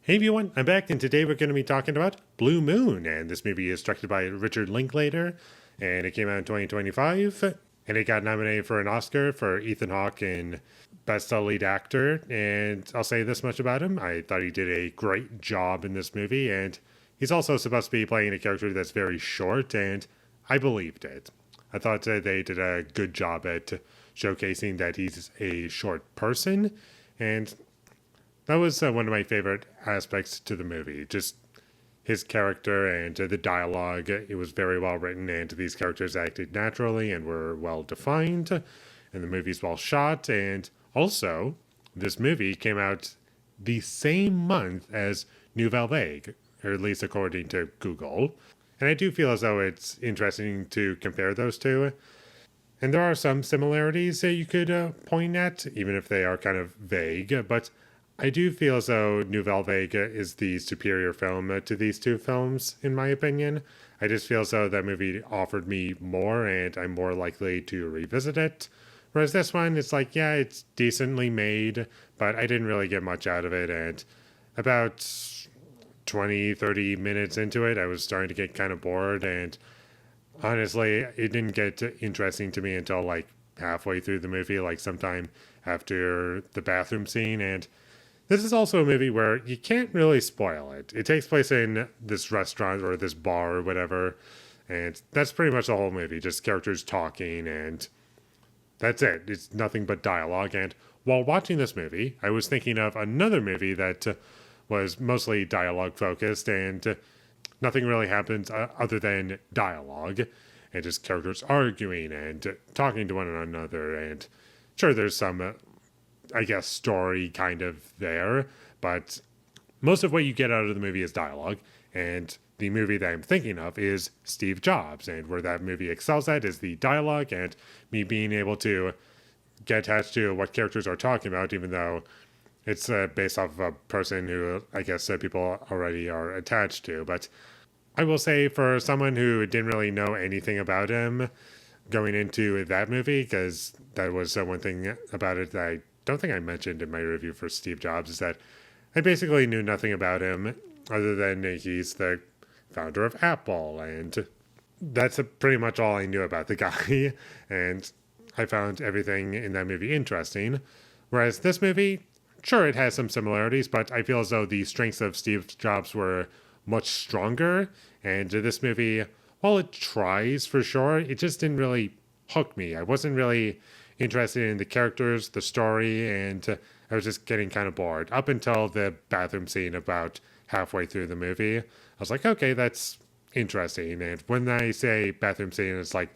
Hey everyone, I'm back, and today we're going to be talking about Blue Moon. And this movie is directed by Richard Linklater, and it came out in 2025. And it got nominated for an Oscar for Ethan Hawke in Best Lead Actor. And I'll say this much about him: I thought he did a great job in this movie, and he's also supposed to be playing a character that's very short, and I believed it. I thought they did a good job at showcasing that he's a short person, and that was one of my favorite aspects to the movie. Just his character and the dialogue. It was very well written, and these characters acted naturally and were well defined. And the movie's well shot. And also, this movie came out the same month as Nouvelle Vague, or at least according to Google. And I do feel as though it's interesting to compare those two. And there are some similarities that you could point at, even if they are kind of vague. But I do feel as though Nouvelle Vague is the superior film to these two films, in my opinion. I just feel as though that movie offered me more, and I'm more likely to revisit it. Whereas this one, it's like, yeah, it's decently made, but I didn't really get much out of it. And about 20, 30 minutes into it, I was starting to get kind of bored. And honestly, it didn't get interesting to me until like halfway through the movie, like sometime after the bathroom scene. And this is also a movie where you can't really spoil it. It takes place in this restaurant or this bar or whatever, and that's pretty much the whole movie, just characters talking, and that's it. It's nothing but dialogue. And while watching this movie, I was thinking of another movie that was mostly dialogue focused, and nothing really happens other than dialogue, and just characters arguing and talking to one another. And sure, there's some I guess, story kind of there, but most of what you get out of the movie is dialogue. And the movie that I'm thinking of is Steve Jobs, and where that movie excels at is the dialogue and me being able to get attached to what characters are talking about, even though it's based off of a person who I guess people already are attached to. But I will say, for someone who didn't really know anything about him going into that movie, because that was one thing about it that I don't think I mentioned in my review for Steve Jobs, is that I basically knew nothing about him other than he's the founder of Apple, and that's pretty much all I knew about the guy. And I found everything in that movie interesting. Whereas this movie, sure, it has some similarities, but I feel as though the strengths of Steve Jobs were much stronger. And this movie, while it tries for sure, it just didn't really hook me. I wasn't really interested in the characters, the story, and I was just getting kind of bored up until the bathroom scene about halfway through the movie. I was like, okay, that's interesting. And when I say bathroom scene, it's like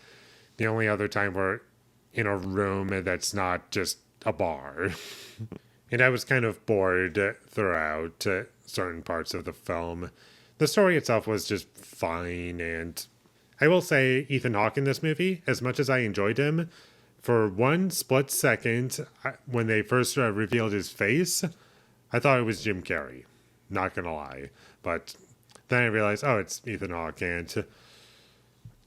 the only other time we're in a room that's not just a bar. And I was kind of bored throughout certain parts of the film. The story itself was just fine, and I will say Ethan Hawke in this movie, as much as I enjoyed him, for one split second, when they first revealed his face, I thought it was Jim Carrey. Not gonna lie. But then I realized, oh, it's Ethan Hawke. And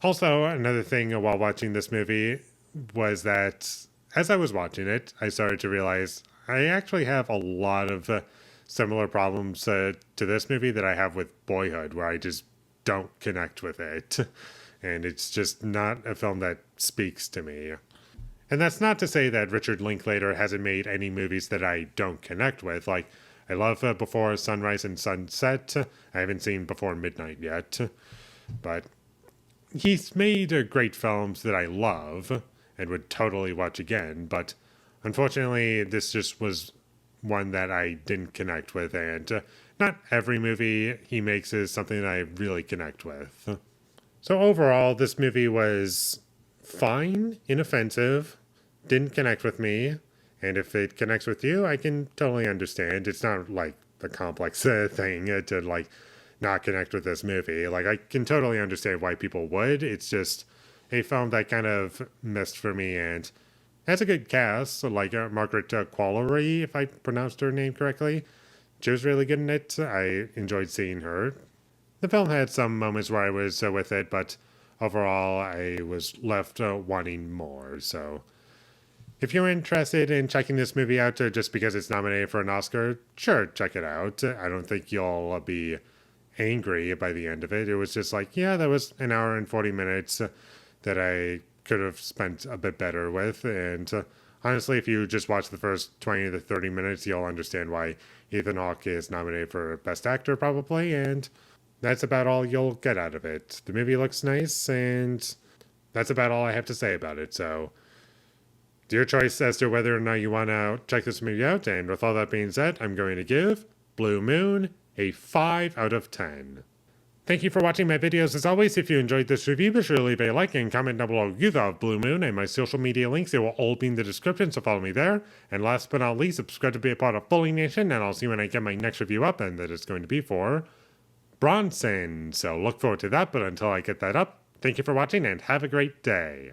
also, another thing while watching this movie was that as I was watching it, I started to realize I actually have a lot of similar problems to this movie that I have with Boyhood, where I just don't connect with it. And it's just not a film that speaks to me. And that's not to say that Richard Linklater hasn't made any movies that I don't connect with. Like, I love Before Sunrise and Sunset. I haven't seen Before Midnight yet. But he's made great films that I love and would totally watch again. But unfortunately, this just was one that I didn't connect with. And not every movie he makes is something that I really connect with. So overall, this movie was fine, inoffensive, didn't connect with me, and if it connects with you, I can totally understand. It's not like a complex thing to like not connect with this movie. Like, I can totally understand why people would. It's just a film that kind of missed for me, and has a good cast, so like Margaret Qualley, if I pronounced her name correctly. She was really good in it. I enjoyed seeing her. The film had some moments where I was with it, but overall, I was left wanting more. So if you're interested in checking this movie out just because it's nominated for an Oscar, sure, check it out. I don't think you'll be angry by the end of it. It was just like, yeah, that was an hour and 40 minutes that I could have spent a bit better with. And honestly, if you just watch the first 20 to 30 minutes, you'll understand why Ethan Hawke is nominated for Best Actor, probably. And that's about all you'll get out of it. The movie looks nice, and that's about all I have to say about it. So, your choice as to whether or not you want to check this movie out. And with all that being said, I'm going to give Blue Moon a 5 out of 10. Thank you for watching my videos. As always, if you enjoyed this review, be sure to leave a like and comment down below what you thought of Blue Moon, and my social media links, they will all be in the description, so follow me there. And last but not least, subscribe to be a part of Foley Nation, and I'll see you when I get my next review up, and that is going to be for Bronson. So look forward to that, but until I get that up, thank you for watching and have a great day.